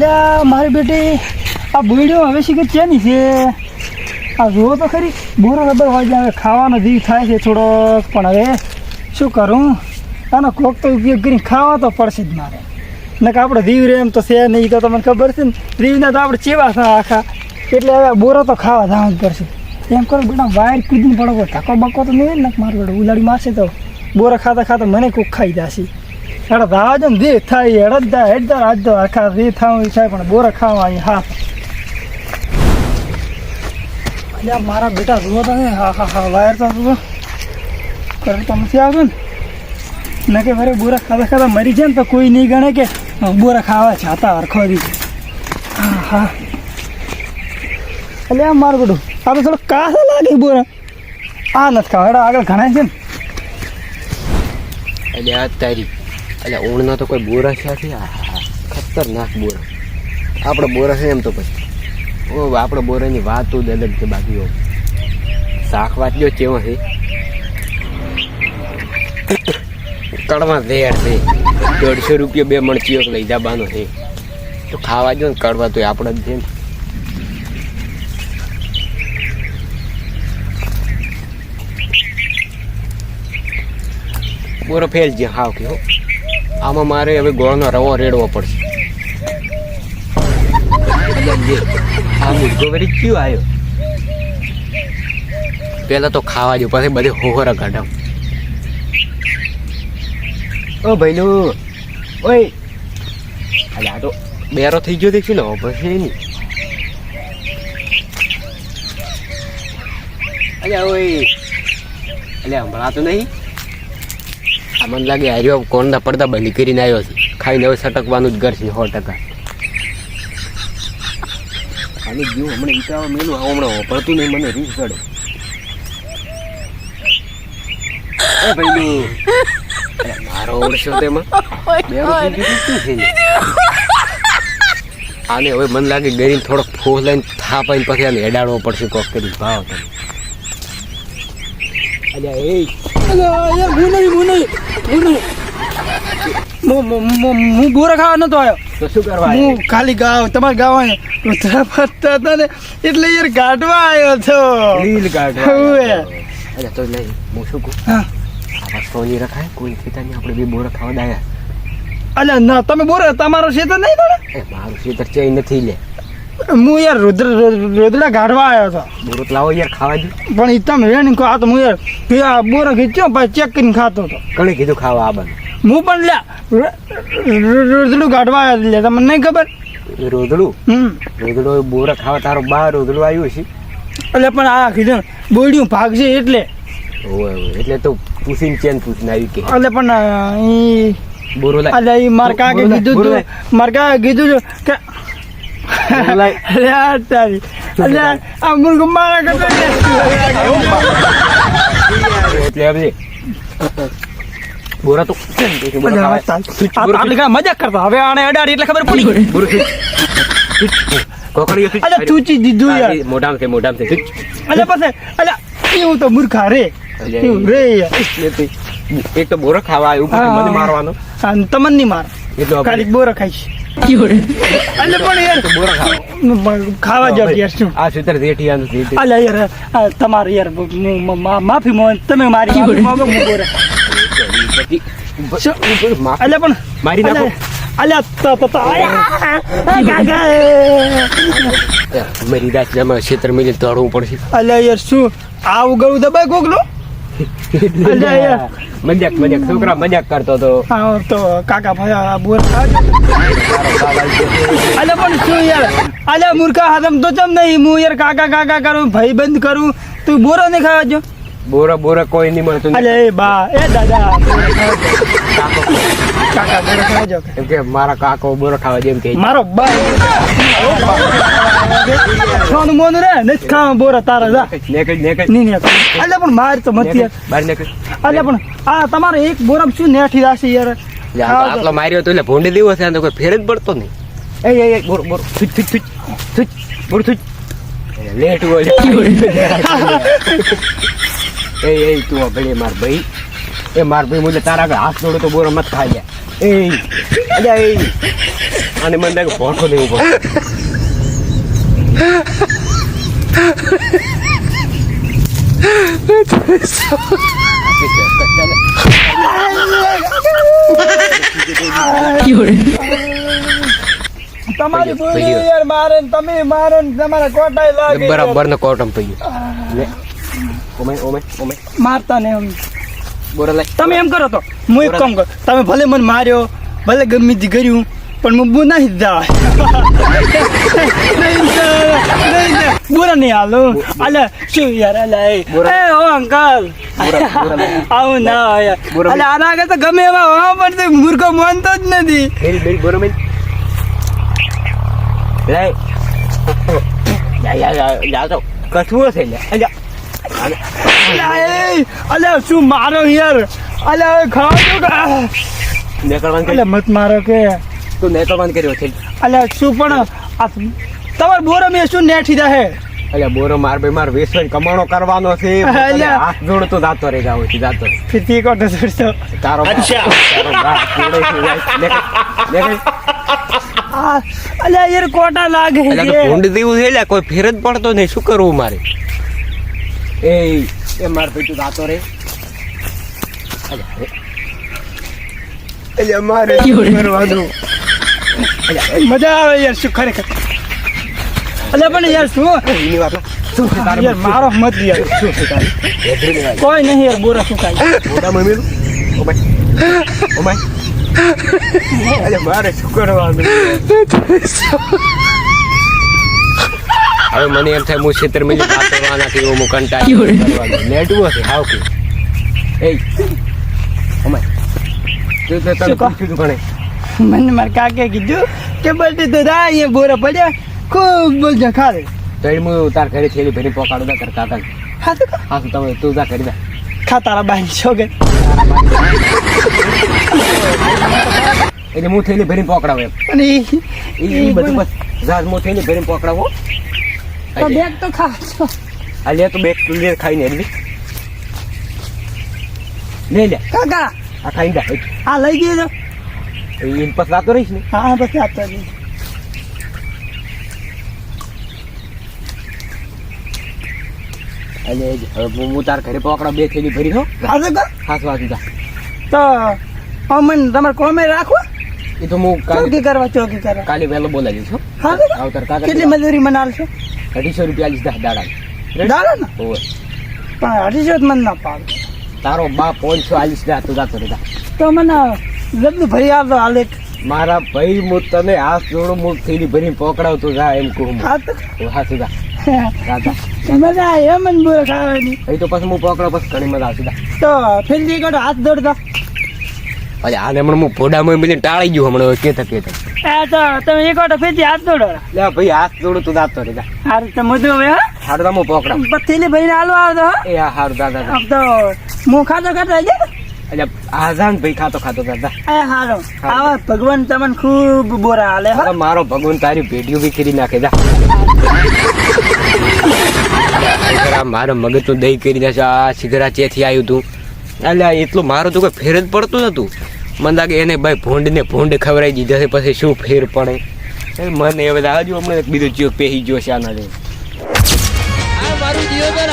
અલ્યા મારી બેટી આ બોયડીઓ હવે શીખે ચેની છે આ જુઓ તો ખરી બોરો રબર વાજે હવે ખાવાનો જીવ થાય છે થોડોક પણ હવે શું કરું આનો કોક તો ઉપયોગ કરીને ખાવા તો પડશે જ મારે ને કે આપણે જીવ રે એમ તો છે નહીં તો તમને ખબર છે ને જીવના તો આપણે ચેવા છે આખા એટલે હવે બોરો તો ખાવા જવું જ પડશે એમ કરો બેટા વાયર કૂદીને પડો ધક્કો બક્કો તો નહીં ને મારું બેટા ઉલાડી મારશે તો બોરા ખાતા ખાતા મને કોક ખાઈ જશે એડા દાવા જો ને જે થાય એડદા હેડદા રાજદો આખા જે થાવું થાય પણ બોરા ખાવા અહીં હા અલ્યા મારા બેટા જુઓ તો હા હા હા વાયર તો જુઓ કરતા નથી આવતું ને કે મારે બોરા ખાતા ખાતા મરી જાય ને તો કોઈ નહીં ગણે કે બોરા ખાવા જાતા હરખો દી હા હા અલ્યા મારું બેટું આ તો થોડો કાસો લાગે બોરા આ નથી ખાવા એડા આગળ ઘણા છે ને એટલે આ તારી એટલે ઊણનો તો કોઈ બોરા છે ખતરનાક બોરા આપણે બોરા છે એમ તો પછી ઓ આપણે બોરાની વાત જ અલગ છે બાકી શાક વાત જો કેવો છે કડવા ઝેર છે 150 રૂપિયા 2 મણ ચિયોક લઈ જવાનો છે તો ખાવા જો ને કડવા તો આપણે જ છે ને બોરો ફેલ છે હાવ કે આમાં મારે હવે ગોળનો રવો રેડવો પડશે આ મુર્ગો વળી ક્યું આવ્યો પેલા તો ખાવા જો પછી બધે હોહરા કાઢાવ ઓ ભાઈલું ઓય અલે આ તો બેરો થઈ ગયો દેખી ને પછી નહીં અલે ઓય અલે હમણાં તો નહીં આ મને લાગે હાર્યો કોણના પડદા બંધ કરીને આવ્યો છે ખાઈને હવે સટકવાનું જ ઘર છે 100%. આની જીવ હમણાં ઈટાવા મેલું હમણાં પડતું નહીં મને રીસ ચડે એ ભાઈ મારો ઓળશો તેમાં આને હવે મને લાગે ગરીને થોડોક ફોસ લઈને થાપાઈને પછી આને હેડાડવો પડશે કોક કરી ભાવ તમે અલ્યા હું બોરા ખાવા નતો આવ્યો તો શું કરવા હું ખાલી ગાવ તમારે ગાવ ફરતા હતા ને એટલે યાર ગાઢવા આવ્યો છો લીલ ગાઢવા હવે અરે તો નહીં હું શું કહું હા આવા સોની રખાય કોઈ ખેતા નહીં આપણે બે બોરા ખાવા દાયા અલ્યા ના તમે બોરા તમારો ખેતર નહીં થોડા એ મારું ખેતર ચઈ નથી લે હું યાર રોદડા ગાઢવા આવ્યો હતો બોરો લાવો યાર ખાવા દે પણ એ તમે વેણી કહો તો હું યાર બોરા ખીચ્યો પછી ચેક કરીને ખાતો હતો કણે કીધું ખાવા આ બધું હું પણ લ્યા રોદડું ગાઢવા આવ્યો લે તમને નહીં ખબર રોદડું બોરા ખાવા તારો બા રોદડું આવ્યું છે એટલે પણ આ કીધું બોડ્યું ભાગશે એટલે એટલે તો પૂછીને ચેન પૂછીને આવી કે એટલે પણ ઈ બોરો લાય એટલે ઈ માર કાકે કીધું તું માર કાકે કીધું કે અલ્યા તારી અલ્યા આ મુર્ગો મારા કરતો એટલે હવે બોરા તો મજાક કરતા હવે આને અડાડી એટલે ખબર પડી ગઈ કોકડી અલ્યા ચૂચી દીધું યાર મોઢામ છે અલ્યા પછી અલ્યા એવું તો મૂર્ખા રે એવું રે એક તો બોરા ખાવા આવ્યું પછી મને મારવાનો તમને નહીં માર એટલો ખાલી બોરા ખાઈશ અલ્યા પણ યાર બોરા ખાવા જાવ યાર શું આ સુતર દેઠિયાનું અલ્યા યાર તમારે યાર માફી માંગ તમે મારી માંગો હું બોરા અલ્યા પણ મારી નાખો મારી દાચલામાં ક્ષેત્ર મિલી તોડવું પડશે અલ્યા યાર શું આવું ગયું દબાઈ કોકનું મજાક છોકરા મજાક કરતો હતો તો કાકા ભાઈ બોર અલ્યા પણ શું યાર અલ્યા મૂર્ખા હાથમ તો ચમ નહીં હું યાર કાકા કરું ભાઈ બંધ કરું તું બોરો નહીં ખાવા જો બોરા કોઈ નહીં મળતું અલ્યા એ બા એ દાદા કાકા બોરો ખાવા જો એમ કે મારા કાકો બોરો ખાવા જેમ કે મારો બા સોનું મોનું રે નથી ખાવા બોરા તારા જા નહીં અલ્યા પણ માર તો મત યાર બહાર નીકળ અલ્યા પણ આ તમારે એક બોરા શું નેઠી રાશિ યાર આટલો માર્યો તો એટલે ભોંડે દેવો છે કોઈ ફેર જ પડતો નહીં એ બોરો બોરો લેટ હોય એ તું ભલે માર ભાઈ મુજે તારા આગળ હાથ જોડો તો બોરો મત ખાઈ જાય એ અલ્યા એ આને મને લાગે ભોઠો દેવું પડે તમારી પૈયો, પૂરી પૈયો. યાર મારે ને તમે મારો ને તમારા કોટાય લાગે બરાબર ને કોટમ પઈ લે ઓમે ઓમે ઓમે મારતા ને એમ બોરા લે તમે એમ કરો તો હું એક કામ કરું તમે ભલે મને માર્યો ભલે ગમે તે કર્યું પણ હું બુ નહીં જવા બુરા નહીં હાલો અલે શું યાર અલે એ ઓ અંકલ આવું ના યાર અલે આના આગળ તો ગમે એવા હોવા પણ તો મૂર્ખો માનતો જ નથી બેલ બેલ બોરો મેલ લે યા તો કઠું છે લે અલે શું મારો યાર અલે હવે ખાવા નેકળવાન અલે મત મારો કે તું નેકળવાન કર્યો છે અલે શું પણ આ તમાર બોરો મેં શું નેઠી રહે અલ્યા બોરો માર બે માર વેસણ કમાણો કરવાનો છે અલ્યા. હાથ જોડ તો જાતો રે જાવ છે જાતો રે. ફિરથી કોટ છોડતો તારો અચ્છા. તારો બાપ જોડે છે નેકળ નેકળ અલે યાર કોટા લાગે અલ્યા તો છે ભૂંડ દેવું છે લ્યા કોઈ ફેર જ પડતો નહીં શું કરવું મારે એ માર ભાઈ તું જાતો રે અલ્યા મારે શું કરવાનું મજા આવે યાર શું ખરેખર અલે પણ યાર શું એની વાત શું છે તારે યાર મારો મત યાર શું છે તારે હેદરી ને કોઈ નહીં યાર બોરા શું કાંઈ મોટા મમ્મી ઓ ભાઈ ઓ ભાઈ અલ્યા મારે શું કરવાનું હવે મને એમ થાય હું ક્ષેત્ર મિલી પાતળવાના થી હું કંટાળી નેટવો છે હાવ કે એ ઓમાય તું તો તને શું કહો? પૂછ્યું તું કણે મને મારા કાકે કીધું કે બલ્ટી તો રા અહીંયા બોરા પડ્યા ખૂબ બોલજો ખાલે તો એ હું તાર ઘરે થેલી ભરી પોકાડું તા કરતા હતા હા તો હા તો તમે તું જા કરી દે ખા તારા બાઈ છોગે એટલે હું થેલી ભરીને પકડાવ એમ અને એ બધું બસ જા હું થેલી ભરીને પકડાવો તો બેગ તો ખા છો અલ્યા તું બેગ તું લે ખાઈને એટલે લે લે કાકા આ ખાઈ જા આ લઈ ગયો એ પછી રાતો રહીશ ને હા બસ આપતા નહીં એટલે હું તાર ઘરે પકડા બે થેલી ભરી હો હા તો કર ખાસ વાત જા તો અમન તમારે કોમે રાખો એ તો હું કાલે ચોકી કરવા કાલે વહેલો બોલાવી દઈશ હો હા તો આવતર કાકા કેટલી મજૂરી મને આલશો 250 રૂપિયા આલીશ દાડા દાડો ને ઓવે પણ 250 મને ના પાડો તારો બાપ 500 આલીશ દા તું જાતો રહેતા તો મને જલ્દી ભરી આવતો હાલે મારા ભાઈ હું તને હાથ જોડું હું થેલી ભરીને પકડાવતો જા એમ કહું હા તો હા સીધા રાધા મજા આવે એમ જ બોર ખાવાની એ તો પછી હું પકડાવ પછી ઘણી મજા આવશે તો ફિરથી કાઢો હાથ દોડતા અરે આને હમણાં હું ફોડામાં બધી ટાળી ગયું હમણાં કેતા એ તો તમે એક વાટો ફિરથી હાથ દોડો લે ભાઈ હાથ જોડું તું જાતો રહેતા હારું તો મધુ હવે હા હારું તો હું પકડાવ પથ્થીલી ભરીને હાલો આવતો હો એ હા હારું દાદા આમ તો હું ખાતો ખાતો આવી જાય એટલે આઝાન ભાઈ ખાતો ખાતો દાદા એ હારો આવા ભગવાન તમને ખૂબ બોરા હાલે હો અરે મારો ભગવાન તારી પેઢીઓ બી કરી નાખે જા મારો મગજ તો દહીં કરી નાખે આ સિગરા ચેથી આવ્યું તું એટલે એટલું મારું તો કોઈ ફેર જ પડતું નતું મને લાગે એને ભાઈ ભૂંડ ખવડાવી દીધા છે પછી શું ફેર પડે મને એ બધા હજુ હમણાં બીજું ચીક પહેરી ગયો છે આના આ મારું જીવન